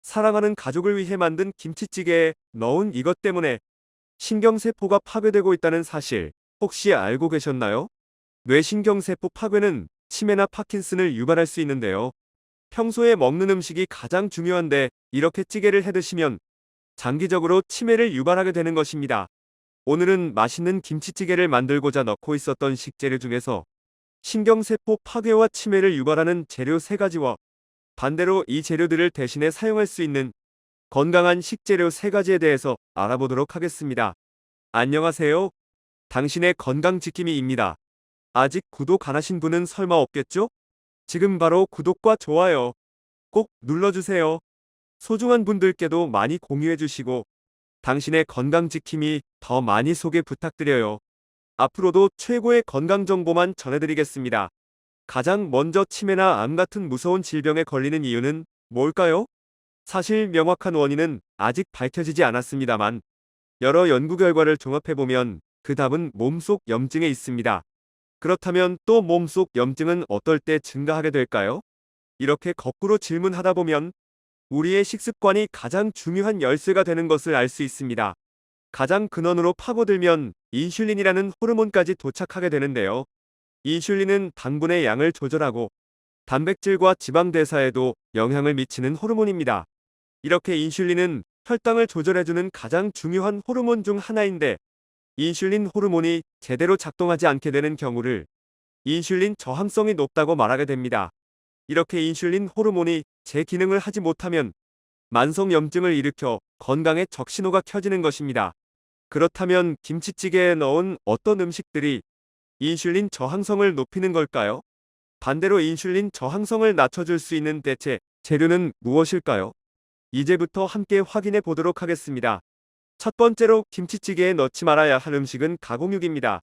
사랑하는 가족을 위해 만든 김치찌개에 넣은 이것 때문에 신경세포가 파괴되고 있다는 사실 혹시 알고 계셨나요? 뇌신경세포 파괴는 치매나 파킨슨을 유발할 수 있는데요. 평소에 먹는 음식이 가장 중요한데 이렇게 찌개를 해 드시면 장기적으로 치매를 유발하게 되는 것입니다. 오늘은 맛있는 김치찌개를 만들고자 넣고 있었던 식재료 중에서 신경세포 파괴와 치매를 유발하는 재료 3가지와 반대로 이 재료들을 대신해 사용할 수 있는 건강한 식재료 3가지에 대해서 알아보도록 하겠습니다. 안녕하세요. 당신의 건강지킴이입니다. 아직 구독 안 하신 분은 설마 없겠죠? 지금 바로 구독과 좋아요 꼭 눌러주세요. 소중한 분들께도 많이 공유해주시고 당신의 건강지킴이 더 많이 소개 부탁드려요. 앞으로도 최고의 건강정보만 전해드리겠습니다. 가장 먼저 치매나 암 같은 무서운 질병에 걸리는 이유는 뭘까요? 사실 명확한 원인은 아직 밝혀지지 않았습니다만 여러 연구 결과를 종합해보면 그 답은 몸속 염증에 있습니다. 그렇다면 또 몸속 염증은 어떨 때 증가하게 될까요? 이렇게 거꾸로 질문하다 보면 우리의 식습관이 가장 중요한 열쇠가 되는 것을 알 수 있습니다. 가장 근원으로 파고들면 인슐린이라는 호르몬까지 도착하게 되는데요. 인슐린은 당분의 양을 조절하고 단백질과 지방 대사에도 영향을 미치는 호르몬입니다. 이렇게 인슐린은 혈당을 조절해주는 가장 중요한 호르몬 중 하나인데 인슐린 호르몬이 제대로 작동하지 않게 되는 경우를 인슐린 저항성이 높다고 말하게 됩니다. 이렇게 인슐린 호르몬이 제 기능을 하지 못하면 만성 염증을 일으켜 건강에 적신호가 켜지는 것입니다. 그렇다면 김치찌개에 넣은 어떤 음식들이 인슐린 저항성을 높이는 걸까요? 반대로 인슐린 저항성을 낮춰줄 수 있는 대체 재료는 무엇일까요? 이제부터 함께 확인해 보도록 하겠습니다. 첫 번째로 김치찌개에 넣지 말아야 할 음식은 가공육입니다.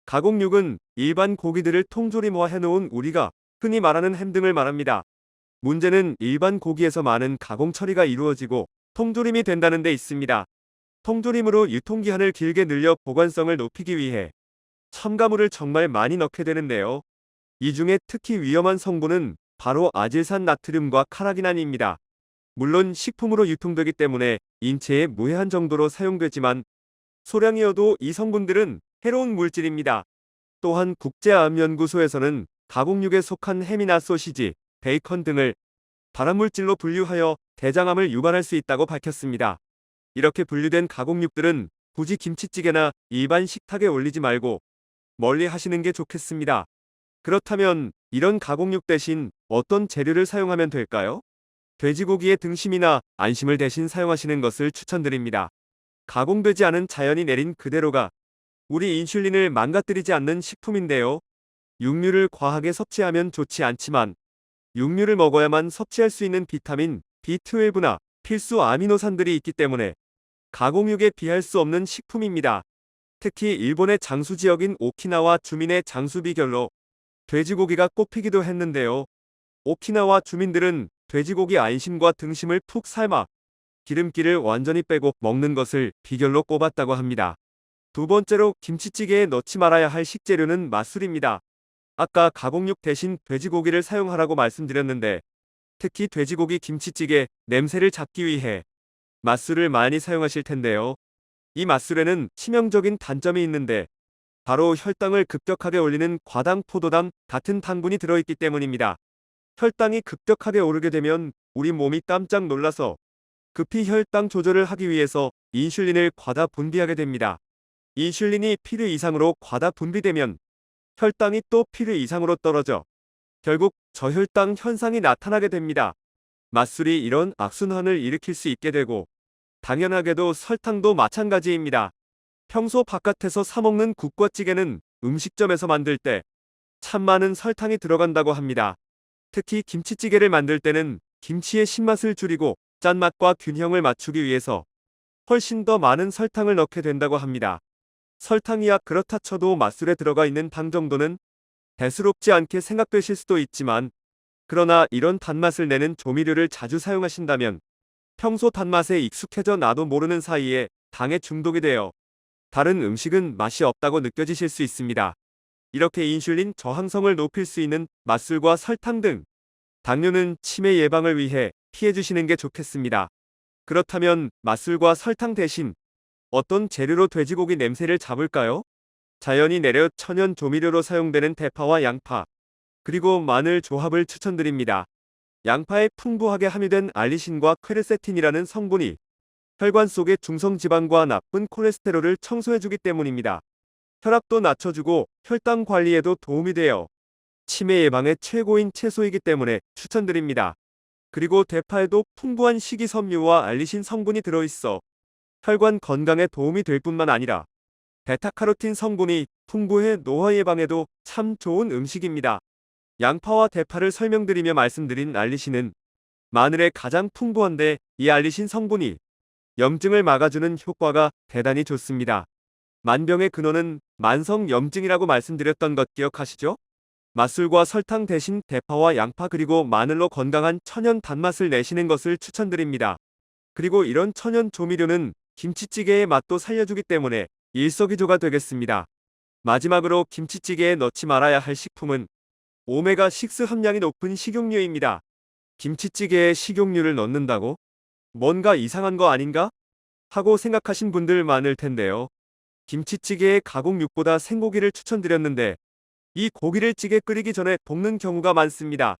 가공육은 일반 고기들을 통조림화 해놓은 우리가 흔히 말하는 햄 등을 말합니다. 문제는 일반 고기에서 많은 가공 처리가 이루어지고 통조림이 된다는 데 있습니다. 통조림으로 유통기한을 길게 늘려 보관성을 높이기 위해 첨가물을 정말 많이 넣게 되는데요. 이 중에 특히 위험한 성분은 바로 아질산 나트륨과 카라기난입니다. 물론 식품으로 유통되기 때문에 인체에 무해한 정도로 사용되지만 소량이어도 이 성분들은 해로운 물질입니다. 또한 국제암연구소에서는 가공육에 속한 햄이나 소시지, 베이컨 등을 발암물질로 분류하여 대장암을 유발할 수 있다고 밝혔습니다. 이렇게 분류된 가공육들은 굳이 김치찌개나 일반 식탁에 올리지 말고 멀리 하시는 게 좋겠습니다. 그렇다면 이런 가공육 대신 어떤 재료를 사용하면 될까요? 돼지고기의 등심이나 안심을 대신 사용하시는 것을 추천드립니다. 가공되지 않은 자연이 내린 그대로가 우리 인슐린을 망가뜨리지 않는 식품인데요. 육류를 과하게 섭취하면 좋지 않지만 육류를 먹어야만 섭취할 수 있는 비타민 B12나 필수 아미노산들이 있기 때문에 가공육에 비할 수 없는 식품입니다. 특히 일본의 장수 지역인 오키나와 주민의 장수 비결로 돼지고기가 꼽히기도 했는데요. 오키나와 주민들은 돼지고기 안심과 등심을 푹 삶아 기름기를 완전히 빼고 먹는 것을 비결로 꼽았다고 합니다. 두 번째로 김치찌개에 넣지 말아야 할 식재료는 맛술입니다. 아까 가공육 대신 돼지고기를 사용하라고 말씀드렸는데 특히 돼지고기 김치찌개 냄새를 잡기 위해 맛술을 많이 사용하실 텐데요. 이 맛술에는 치명적인 단점이 있는데 바로 혈당을 급격하게 올리는 과당 포도당 같은 당분이 들어있기 때문입니다. 혈당이 급격하게 오르게 되면 우리 몸이 깜짝 놀라서 급히 혈당 조절을 하기 위해서 인슐린을 과다 분비하게 됩니다. 인슐린이 필요 이상으로 과다 분비되면 혈당이 또 필요 이상으로 떨어져 결국 저혈당 현상이 나타나게 됩니다. 맛술이 이런 악순환을 일으킬 수 있게 되고 당연하게도 설탕도 마찬가지입니다. 평소 바깥에서 사 먹는 국과 찌개는 음식점에서 만들 때 참 많은 설탕이 들어간다고 합니다. 특히 김치찌개를 만들 때는 김치의 신맛을 줄이고 짠맛과 균형을 맞추기 위해서 훨씬 더 많은 설탕을 넣게 된다고 합니다. 설탕이야 그렇다 쳐도 맛술에 들어가 있는 당 정도는 대수롭지 않게 생각되실 수도 있지만 그러나 이런 단맛을 내는 조미료를 자주 사용하신다면 평소 단맛에 익숙해져 나도 모르는 사이에 당에 중독이 되어 다른 음식은 맛이 없다고 느껴지실 수 있습니다. 이렇게 인슐린 저항성을 높일 수 있는 맛술과 설탕 등 당뇨는 치매 예방을 위해 피해 주시는 게 좋겠습니다. 그렇다면 맛술과 설탕 대신 어떤 재료로 돼지고기 냄새를 잡을까요? 자연이 내려 천연 조미료로 사용되는 대파와 양파, 그리고 마늘 조합을 추천드립니다. 양파에 풍부하게 함유된 알리신과 퀘르세틴이라는 성분이 혈관 속의 중성지방과 나쁜 콜레스테롤을 청소해주기 때문입니다. 혈압도 낮춰주고 혈당 관리에도 도움이 돼요. 치매 예방에 최고인 채소이기 때문에 추천드립니다. 그리고 대파에도 풍부한 식이섬유와 알리신 성분이 들어있어 혈관 건강에 도움이 될 뿐만 아니라 베타카로틴 성분이 풍부해 노화 예방에도 참 좋은 음식입니다. 양파와 대파를 설명드리며 말씀드린 알리신은 마늘에 가장 풍부한데 이 알리신 성분이 염증을 막아주는 효과가 대단히 좋습니다. 만병의 근원은 만성염증이라고 말씀드렸던 것 기억하시죠? 맛술과 설탕 대신 대파와 양파 그리고 마늘로 건강한 천연 단맛을 내시는 것을 추천드립니다. 그리고 이런 천연 조미료는 김치찌개의 맛도 살려주기 때문에 일석이조가 되겠습니다. 마지막으로 김치찌개에 넣지 말아야 할 식품은 오메가6 함량이 높은 식용유입니다. 김치찌개에 식용유를 넣는다고? 뭔가 이상한 거 아닌가? 하고 생각하신 분들 많을 텐데요. 김치찌개에 가공육보다 생고기를 추천드렸는데 이 고기를 찌개 끓이기 전에 볶는 경우가 많습니다.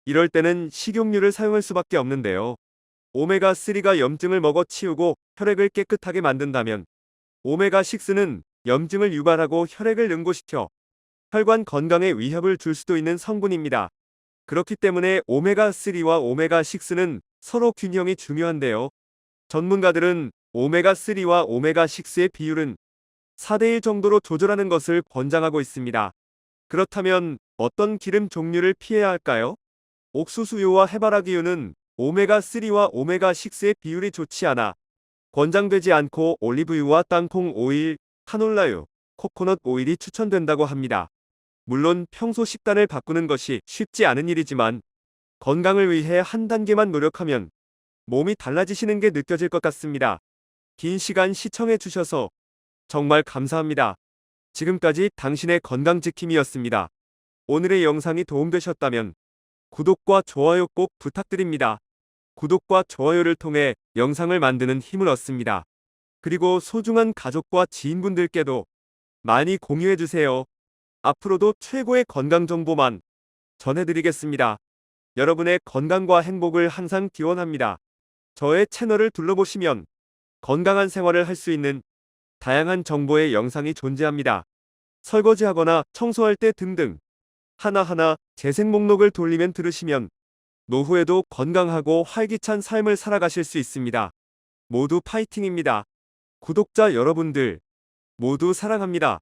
이럴 때는 식용유를 사용할 수밖에 없는데요. 오메가3가 염증을 먹어치우고 혈액을 깨끗하게 만든다면 오메가6는 염증을 유발하고 혈액을 응고시켜 혈관 건강에 위협을 줄 수도 있는 성분입니다. 그렇기 때문에 오메가3와 오메가6는 서로 균형이 중요한데요. 전문가들은 오메가3와 오메가6의 비율은 4대1 정도로 조절하는 것을 권장하고 있습니다. 그렇다면 어떤 기름 종류를 피해야 할까요? 옥수수유와 해바라기유는 오메가3와 오메가6의 비율이 좋지 않아 권장되지 않고 올리브유와 땅콩 오일, 카놀라유, 코코넛 오일이 추천된다고 합니다. 물론 평소 식단을 바꾸는 것이 쉽지 않은 일이지만 건강을 위해 한 단계만 노력하면 몸이 달라지시는 게 느껴질 것 같습니다. 긴 시간 시청해 주셔서 정말 감사합니다. 지금까지 당신의 건강지킴이였습니다. 오늘의 영상이 도움되셨다면 구독과 좋아요 꼭 부탁드립니다. 구독과 좋아요를 통해 영상을 만드는 힘을 얻습니다. 그리고 소중한 가족과 지인분들께도 많이 공유해주세요. 앞으로도 최고의 건강 정보만 전해드리겠습니다. 여러분의 건강과 행복을 항상 기원합니다. 저의 채널을 둘러보시면 건강한 생활을 할 수 있는 다양한 정보의 영상이 존재합니다. 설거지하거나 청소할 때 등등 하나하나 재생 목록을 돌리면 들으시면 노후에도 건강하고 활기찬 삶을 살아가실 수 있습니다. 모두 파이팅입니다. 구독자 여러분들 모두 사랑합니다.